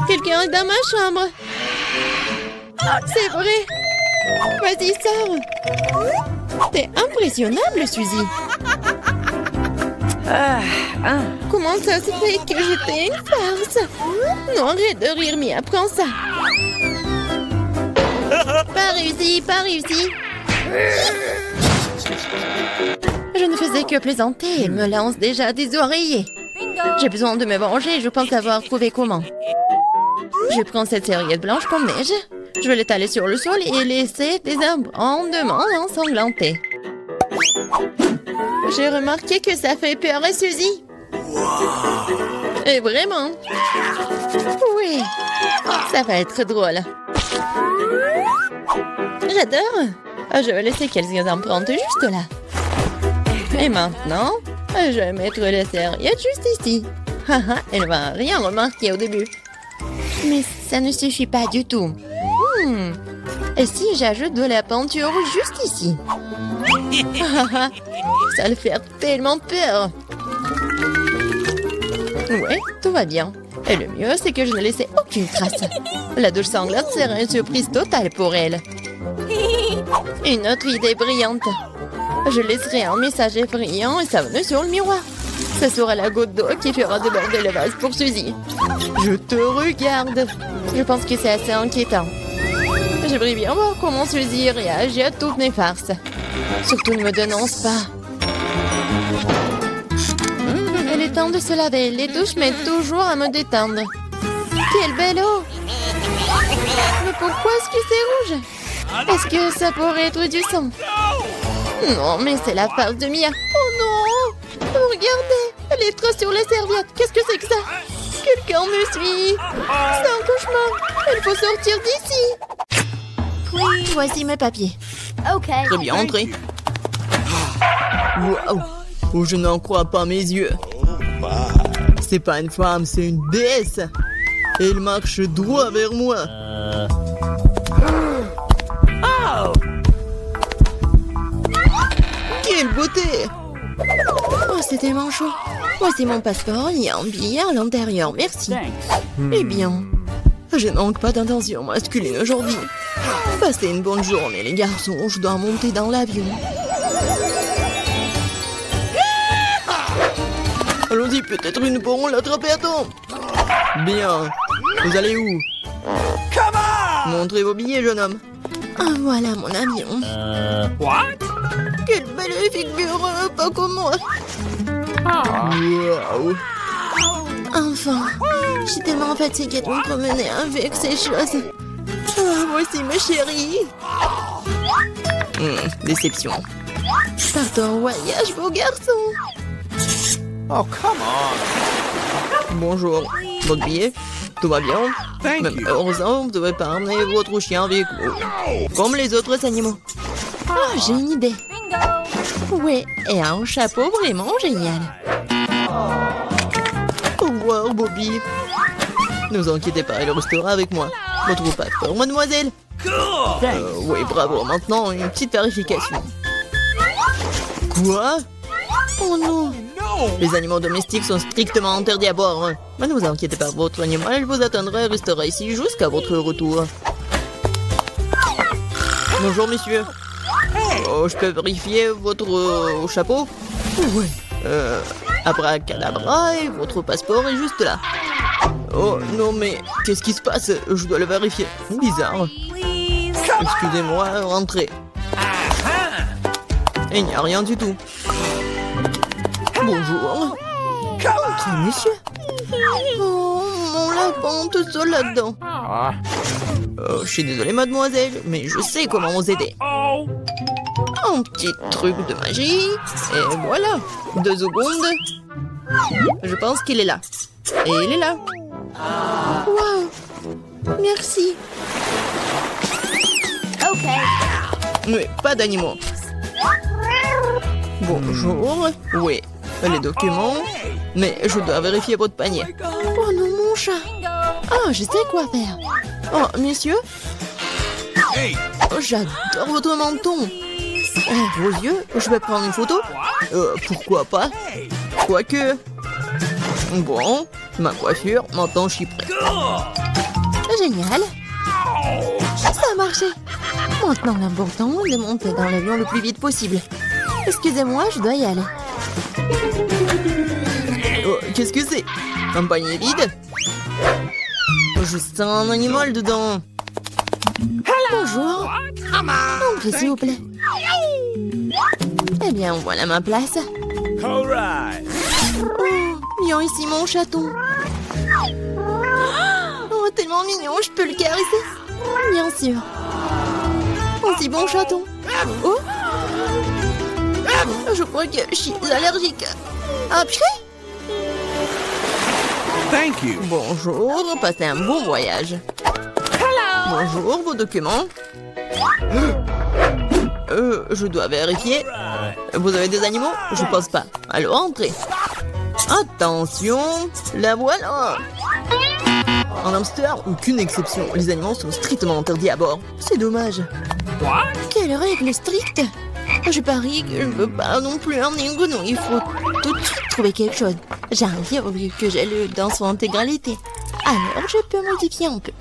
Quelqu'un est dans ma chambre. C'est vrai. Vas-y, sors. T'es impressionnable, Suzy. Comment ça se fait que j'étais une farce? Non, arrête de rire, Mia, prends ça. Pas réussi, pas réussi. Je ne faisais que plaisanter. Elle me lance déjà des oreillers. J'ai besoin de me venger. Je pense avoir trouvé comment. Je prends cette serviette blanche comme neige. Je vais l'étaler sur le sol et laisser des abondements ensanglantés. J'ai remarqué que ça fait peur à Suzy. Et vraiment. Oui, ça va être drôle. J'adore. Je vais laisser quelques empreintes juste là. Et maintenant, je vais mettre les serviettes juste ici. Elle va rien remarquer au début. Mais ça ne suffit pas du tout. Et si j'ajoute de la peinture juste ici? Ça le fait tellement peur. Ouais, tout va bien. Et le mieux, c'est que je ne laissais aucune trace. La douche sanglante sera une surprise totale pour elle. Une autre idée brillante. Je laisserai un message effrayant et savonneux sur le miroir. Ce sera la goutte d'eau qui fera déborder le vase pour Suzy. Je te regarde. Je pense que c'est assez inquiétant. J'aimerais bien voir comment Suzy réagit à toutes mes farces. Surtout ne me dénonce pas. Il est temps de se laver. Les douches m'aident toujours à me détendre. Quelle belle eau! Mais pourquoi est-ce que c'est rouge? Est-ce que ça pourrait être du sang? Non, mais c'est la farce de Mia. Oh non! Regardez! Les traces sur les serviettes. Qu'est-ce que c'est que ça? Quelqu'un me suit. C'est un cauchemar. Il faut sortir d'ici. Voici mes papiers. Très bien, entrez. Waouh! Oh, je n'en crois pas mes yeux. C'est pas une femme, c'est une déesse. Et elle marche droit vers moi. Quelle beauté! Oh, c'est tellement chaud. Voici mon passeport, il y a un billet à l'intérieur, merci. Eh bien, je manque pas d'intention masculine aujourd'hui. Passez une bonne journée, les garçons, je dois monter dans l'avion. Allons-y, peut-être une pourront l'attraper à temps. Bien. Vous allez où? Montrez vos billets, jeune homme. Ah, voilà mon avion. What? Quelle belle figure, pas comme moi. Wow. Enfin, je suis tellement fatiguée de me promener avec ces choses. Ah, voici ma chérie. Déception. Partons en voyage, beau garçon. Oh, come on. Bonjour. Votre billet? Tout va bien? Thank Même you. heureusement, vous ne devez pas emmener votre chien avec vous. Comme les autres animaux. Oh, j'ai une idée. Oui, et un chapeau vraiment génial. Au revoir, Bobby. Ne vous inquiétez pas, il restera avec moi. Votre passeport, mademoiselle. Cool. Oui, bravo. Maintenant, une petite vérification. Quoi? Oh non. No. Les animaux domestiques sont strictement interdits à bord. Mais ne vous inquiétez pas, votre animal vous attendra et restera ici jusqu'à votre retour. Bonjour, monsieur. Oh, je peux vérifier votre chapeau? Oui. Abracadabra, et votre passeport est juste là. Oh, non, mais qu'est-ce qui se passe? Je dois le vérifier. Bizarre. Excusez-moi, rentrez. Il n'y a rien du tout. Bonjour. Entrez, monsieur. Oh, mon lapin, tout seul là-dedans. Oh, je suis désolée, mademoiselle, mais je sais comment vous aider. Oh. Un petit truc de magie. Et voilà. 2 secondes. Je pense qu'il est là. Et il est là. Waouh. Merci. Ok. Mais pas d'animaux. Bonjour. Oui. Les documents. Mais je dois vérifier votre panier. Oh non, mon chat. Ah, je sais quoi faire. Oh, monsieur. Hey. Oh, j'adore votre menton. Vos yeux, je vais prendre une photo. Pourquoi pas? Quoique. Bon, ma coiffure, maintenant je suis prêt. Génial. Ça a marché. Maintenant, l'important est de monter dans l'avion le plus vite possible. Excusez-moi, je dois y aller. Oh, qu'est-ce que c'est? Un panier vide? Je sens un animal dedans. Bonjour. Entrez, s'il vous plaît. Eh bien, voilà ma place. All right. Oh, viens ici, mon chaton. Oh, tellement mignon, je peux le caresser? Bien sûr. Aussi bon chaton. Oh, je crois que je suis allergique. Ah, purée. Thank you. Bonjour, passez un bon voyage. Bonjour, vos documents. Je dois vérifier. Vous avez des animaux? Je pense pas. Alors, entrez. Attention, la voilà. En hamster, aucune exception. Les animaux sont strictement interdits à bord. C'est dommage. What? Quelle règle stricte! Je parie que je ne peux pas non plus emmener une grenouille. Il faut tout de suite trouver quelque chose. J'arrive vu que j'ai lu dans son intégralité. Alors, je peux modifier un peu.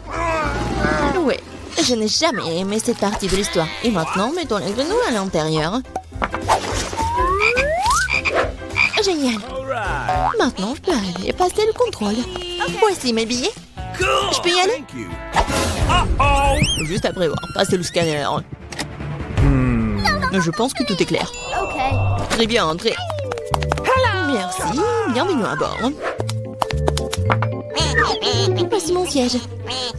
Ouais, je n'ai jamais aimé cette partie de l'histoire. Et maintenant, mettons les grenouilles à l'intérieur. Génial. All right. Maintenant, je peux aller passer le contrôle. Voici mes billets. Cool. Je peux y aller? Thank you. Uh-oh. Juste après avoir passé le scanner. Je pense que tout est clair. Ok. Très bien, entrez. Merci, bienvenue à bord. Voici mon siège.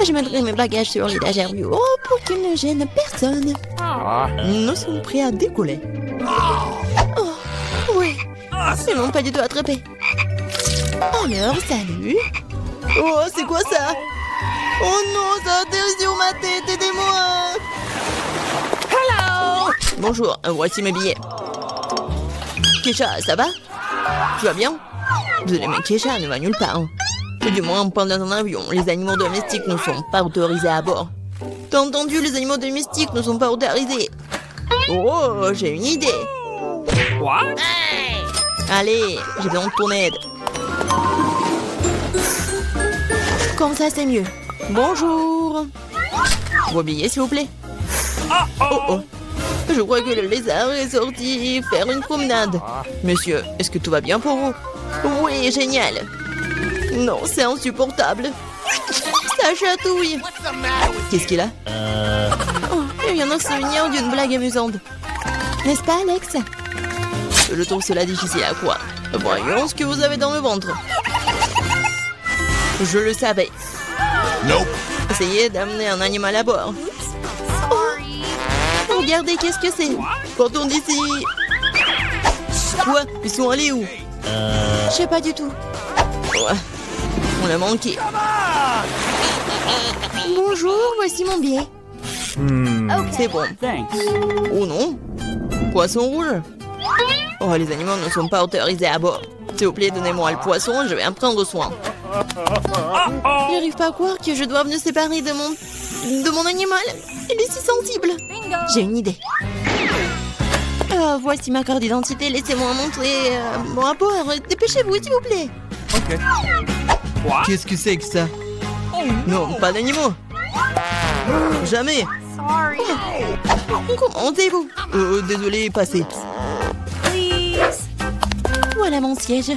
Je mettrai mes bagages sur l'étagère du haut pour qu'ils ne gênent personne. Nous sommes prêts à décoller. Oh, oui, ils m'ont pas du tout attrapé. Alors, salut. Oh, c'est quoi ça? Oh non, ça atterrit sur ma tête, aidez-moi. Hello. Bonjour, voici mes billets. Kesha, ça va? Tu vas bien? Désolé, mais Kesha ne va nulle part. Ou du moins, pendant un avion, les animaux domestiques ne sont pas autorisés à bord. T'as entendu, les animaux domestiques ne sont pas autorisés. Oh, j'ai une idée. What? Allez, j'ai besoin de ton aide. Comme ça, c'est mieux. Bonjour. Vos billets, s'il vous plaît. Oh oh. Je crois que le lézard est sorti faire une promenade. Monsieur, est-ce que tout va bien pour vous? Oui, génial. Non, c'est insupportable. Ça chatouille. Qu'est-ce qu'il a? Oh, il vient de se souvenir d'une blague amusante. N'est-ce pas, Alex? Je trouve cela difficile à croire. Voyons ce que vous avez dans le ventre. Je le savais. Nope. Essayez d'amener un animal à bord. Oh, regardez, qu'est-ce que c'est? Partons d'ici. Quoi? Ils sont allés où? Je sais pas du tout. Ouais. On l'a manqué. Bonjour, voici mon billet. C'est bon. Thanks. Oh non. Poisson rouge. Oh, les animaux ne sont pas autorisés à bord. S'il vous plaît, donnez-moi le poisson, je vais en prendre soin. Je n'arrive pas à croire que je dois me séparer de mon animal. Il est si sensible. J'ai une idée. Voici ma carte d'identité. Laissez-moi montrer mon rapport. Dépêchez-vous, s'il vous plaît. Ok. Quoi? Qu'est-ce que c'est que ça? Non, pas d'animaux. Jamais. Sorry. Comment êtes-vous? Désolé, passez. Please. Voilà mon siège.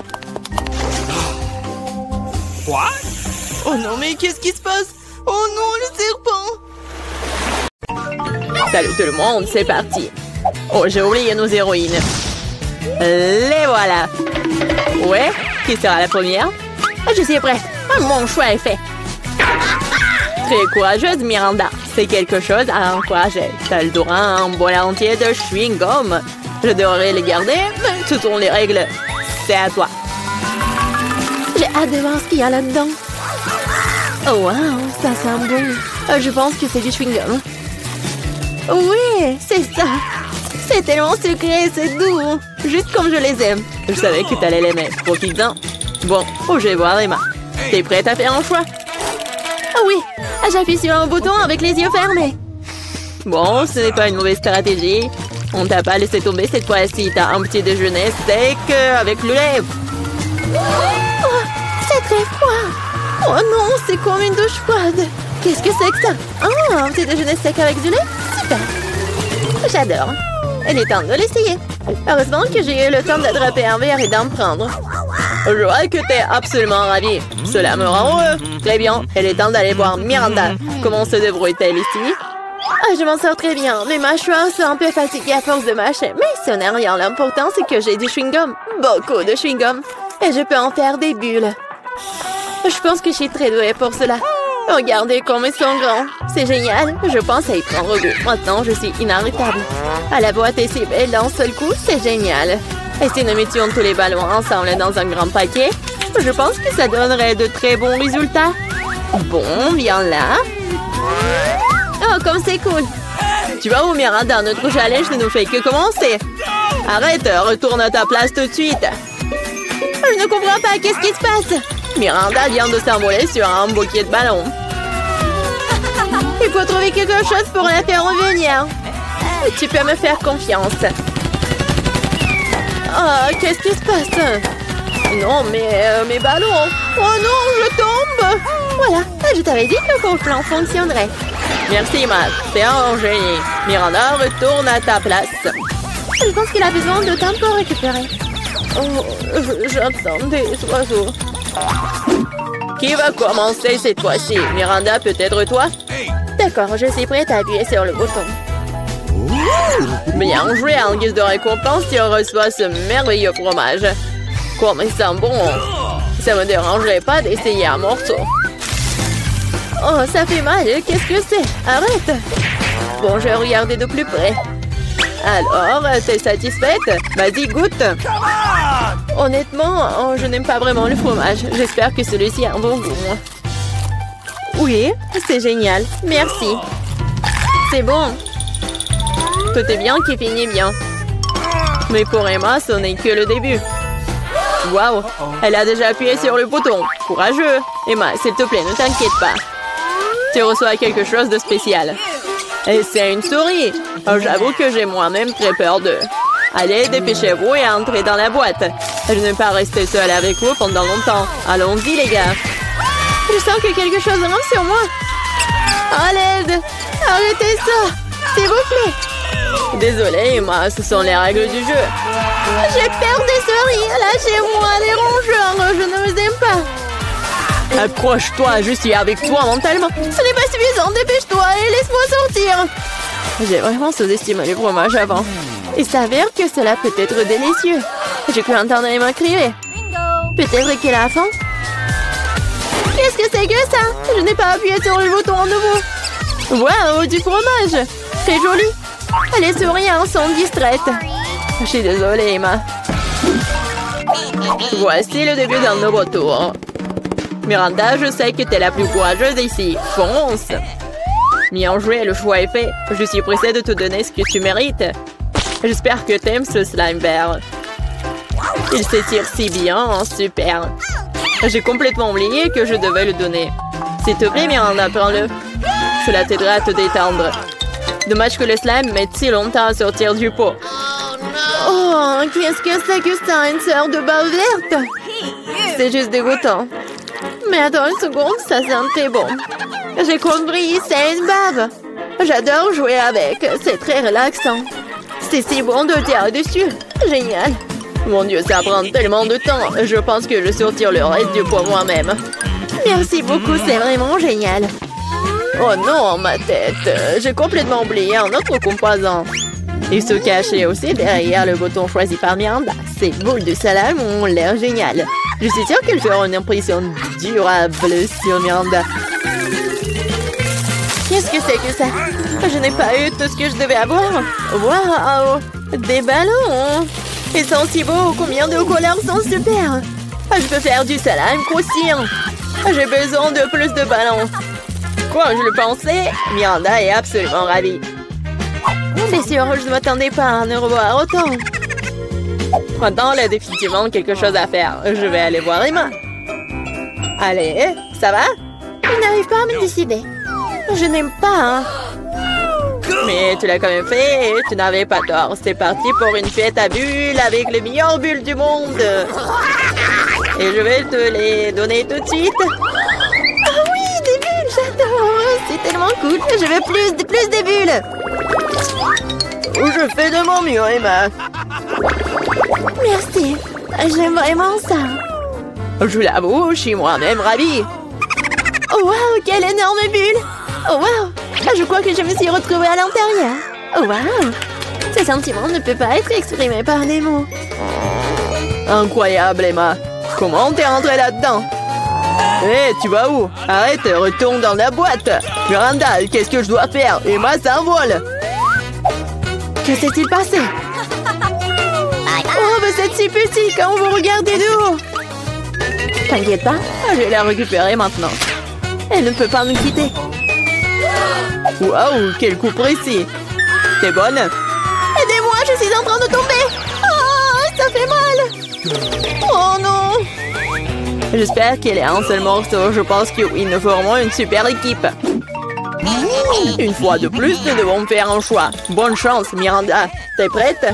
What? Oh non, mais qu'est-ce qui se passe? Oh non, le serpent! Salut tout le monde, c'est parti. Oh, j'ai oublié nos héroïnes. Les voilà. Ouais, qui sera la première? Je suis prête. Mon choix est fait. Très courageuse, Miranda. C'est quelque chose à encourager. T'as le droit à un bol entier de chewing-gum. Je devrais les garder, mais ce sont les règles. C'est à toi. J'ai hâte de voir ce qu'il y a là-dedans. Oh wow, ça sent bon. Je pense que c'est du chewing-gum. Oui, c'est ça. C'est tellement sucré, c'est doux. Juste comme je les aime. Je savais que t'allais les mettre. Profites-en. Bon, je vais voir Emma. T'es prête à faire un choix? Ah oui, j'appuie sur un bouton avec les yeux fermés. Bon, ce n'est pas une mauvaise stratégie. On t'a pas laissé tomber cette fois-ci. T'as un petit déjeuner sec avec le lait. Oh, c'est très froid. Oh non, c'est comme une douche froide. Qu'est-ce que c'est que ça? Oh, un petit déjeuner sec avec du lait? Super. J'adore. Il est temps de l'essayer. Heureusement que j'ai eu le temps d'attraper un verre et d'en prendre. Je vois que t'es absolument ravie. Cela me rend heureux. Très bien, il est temps d'aller voir Miranda. Comment se débrouille-t-elle ici? Je m'en sors très bien. Mes mâchoires sont un peu fatiguées à force de mâcher. Mais ce n'est rien. L'important, c'est que j'ai du chewing-gum. Beaucoup de chewing-gum. Et je peux en faire des bulles. Je pense que je suis très douée pour cela. Regardez comme ils sont grands. C'est génial. Je pense à y prendre goût. Maintenant, je suis inarrêtable. La boîte est si belle d'un seul coup. C'est génial. Et si nous mettions tous les ballons ensemble dans un grand paquet, je pense que ça donnerait de très bons résultats. Bon, viens là. Oh, comme c'est cool. Tu vois où, Miranda, notre challenge ne nous fait que commencer. Arrête, retourne à ta place tout de suite. Je ne comprends pas, qu'est-ce qui se passe? Miranda vient de s'envoler sur un bouquet de ballons. Il faut trouver quelque chose pour la faire revenir. Tu peux me faire confiance. Oh, qu'est-ce qui se passe? Non, mais mes ballons. Oh non, je tombe. Voilà, je t'avais dit que mon plan fonctionnerait. Merci, Matt. C'est un génie. Miranda, retourne à ta place. Je pense qu'il a besoin de temps pour récupérer. Oh, j'entends des oiseaux. Qui va commencer cette fois-ci? Miranda, peut-être toi? D'accord, je suis prête à appuyer sur le bouton. Bien joué, en guise de récompense, tu reçois ce merveilleux fromage. Comme il sent bon. Ça me dérangerait pas d'essayer un morceau. Oh, ça fait mal. Qu'est-ce que c'est? Arrête. Bon, je vais regarder de plus près. Alors, t'es satisfaite? Vas-y, goûte. Honnêtement, je n'aime pas vraiment le fromage. J'espère que celui-ci a un bon goût. Oui, c'est génial. Merci. C'est bon. Tout est bien qui finit bien. Mais pour Emma, ce n'est que le début. Waouh, elle a déjà appuyé sur le bouton. Courageux. Emma, s'il te plaît, ne t'inquiète pas. Tu reçois quelque chose de spécial. Et c'est une souris. Oh, j'avoue que j'ai moi-même très peur d'eux. Allez, dépêchez-vous et entrez dans la boîte. Je ne vais pas rester seule avec vous pendant longtemps. Allons-y, les gars. Je sens que quelque chose rentre sur moi. À l'aide! Arrêtez ça! S'il vous plaît! Désolée, Emma, ce sont les règles du jeu. J'ai peur des cerises. Lâchez-moi, les rongeurs. Je ne vous aime pas. Approche-toi, je suis avec toi mentalement. Ce n'est pas suffisant, dépêche-toi et laisse-moi sortir. J'ai vraiment sous-estimé le fromage avant. Il s'avère que cela peut être délicieux. J'ai cru entendre Emma crier. Peut-être qu'elle a faim. Qu'est-ce que c'est que ça? Je n'ai pas appuyé sur le bouton à nouveau. Waouh, du fromage. C'est joli. Les souriants sont distraites. Je suis désolée, Emma. Voici le début d'un nouveau tour. Miranda, je sais que t'es la plus courageuse ici. Fonce! Bien joué, le choix est fait. Je suis pressée de te donner ce que tu mérites. J'espère que t'aimes ce slime vert. Il s'étire si bien, super. J'ai complètement oublié que je devais le donner. S'il te plaît, Miranda, prends-le. Cela t'aidera à te détendre. Dommage que le slime mette si longtemps à sortir du pot. Oh, qu'est-ce que c'est que ça, une sorte de bave verte? C'est juste dégoûtant. Mais attends une seconde, ça sent très bon. J'ai compris, c'est une bave. J'adore jouer avec, c'est très relaxant. C'est si bon de tirer dessus. Génial. Mon Dieu, ça prend tellement de temps. Je pense que je sortir le reste du pot moi-même. Merci beaucoup, c'est vraiment génial. Oh non, ma tête. J'ai complètement oublié un autre composant. Il se cachait aussi derrière le bouton choisi par Miranda. Ces boules de salade ont l'air géniales. Je suis sûre qu'elles feront une impression durable sur Miranda. Qu'est-ce que c'est que ça? Je n'ai pas eu tout ce que je devais avoir. Waouh! Des ballons! Ils sont si beaux, combien de couleurs sont super! Je peux faire du salade croustillant. J'ai besoin de plus de ballons. Quoi, je le pensais? Miranda est absolument ravie. C'est sûr, je ne m'attendais pas à en revoir autant. Maintenant, il y a définitivement quelque chose à faire. Je vais aller voir Emma. Allez, ça va? Je n'arrive pas à me décider. Je n'aime pas, hein. Mais tu l'as quand même fait et tu n'avais pas tort. C'est parti pour une fête à bulles avec les meilleures bulles du monde. Et je vais te les donner tout de suite. Ah oui, des bulles, j'adore. C'est tellement cool. Je veux plus de bulles. Je fais de mon mieux, Emma. Merci. J'aime vraiment ça. Je l'avoue, je suis moi-même ravie. Oh, wow, quelle énorme bulle. Oh, wow. Je crois que je me suis retrouvée à l'intérieur. Oh, wow. Ce sentiment ne peut pas être exprimé par des mots. Incroyable, Emma. Comment t'es rentrée là-dedans? Hé, tu vas où? Arrête, retourne dans la boîte. Miranda, qu'est-ce que je dois faire? Emma s'envole. Que s'est-il passé? Oh, mais c'est si petit quand vous regardez de haut. T'inquiète pas, je vais la récupérer maintenant. Elle ne peut pas nous quitter. Waouh, quel coup précis. T'es bonne? Aidez-moi, je suis en train de tomber. Oh, ça fait mal. Oh non. J'espère qu'elle est un seul morceau. Je pense que oui, nous formons une super équipe. Une fois de plus, nous devons faire un choix. Bonne chance, Miranda. T'es prête?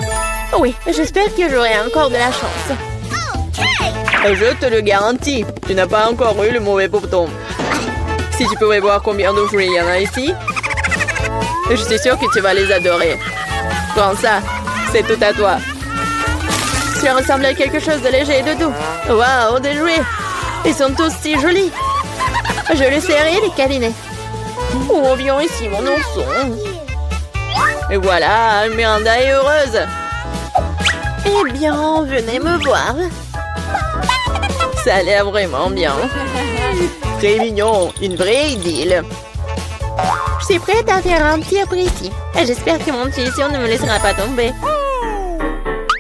Oui, j'espère que j'aurai encore de la chance. Je te le garantis, tu n'as pas encore eu le mauvais bouton. Si tu pouvais voir combien de fruits il y en a ici, je suis sûre que tu vas les adorer. Prends ça, c'est tout à toi. Tu ressembles à quelque chose de léger et de doux. Waouh, des jouets. Ils sont tous si jolis. Je les serrai les câliner. Oh, viens ici, mon ourson. Et voilà, Miranda est heureuse. Eh bien, venez me voir. Ça a l'air vraiment bien. Très mignon, une vraie idylle. Je suis prête à faire un petit apprécié. J'espère que mon intuition ne me laissera pas tomber.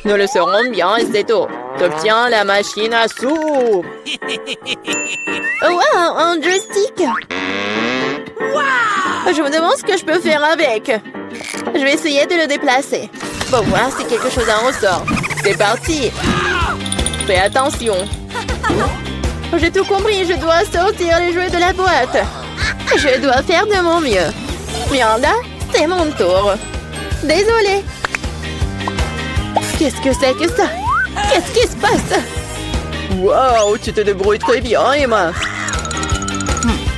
Nous le saurons bien et c'est tout. T'obtiens la machine à soupe. Wow, un joystick. Je me demande ce que je peux faire avec. Je vais essayer de le déplacer. Pour voir si quelque chose en ressort. C'est parti. Fais attention. J'ai tout compris, je dois sortir les jouets de la boîte. Je dois faire de mon mieux. Miranda, c'est mon tour. Désolée. Qu'est-ce que c'est que ça? Qu'est-ce qui se passe? Wow, tu te débrouilles très bien, Emma.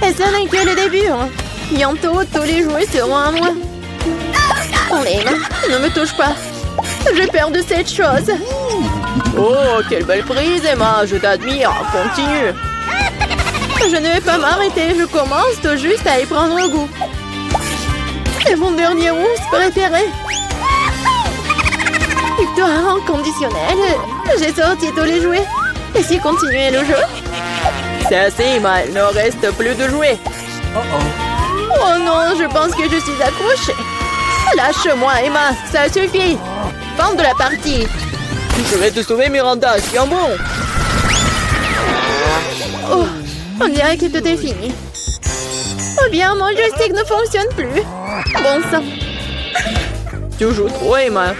Et ça n'est que le début. Hein. Bientôt, tous les jouets seront à moi. Oh, Emma, ne me touche pas. J'ai peur de cette chose. Oh, quelle belle prise, Emma. Je t'admire. Continue. Je ne vais pas m'arrêter. Je commence tout juste à y prendre goût. C'est mon dernier rousse préféré. Victoire inconditionnelle. J'ai sorti tous les jouets. Et si continuer le jeu? C'est assez, Emma. Il ne reste plus de jouets. Oh non, je pense que je suis accrochée. Lâche-moi, Emma. Ça suffit. Fin de la partie. Je vais te sauver, Miranda. Tiens bon. Oh, on dirait que tout est fini. Oh bien, mon joystick ne fonctionne plus. Bon sang. Tu joues trop, Emma.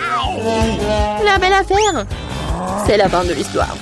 La belle affaire. C'est la fin de l'histoire.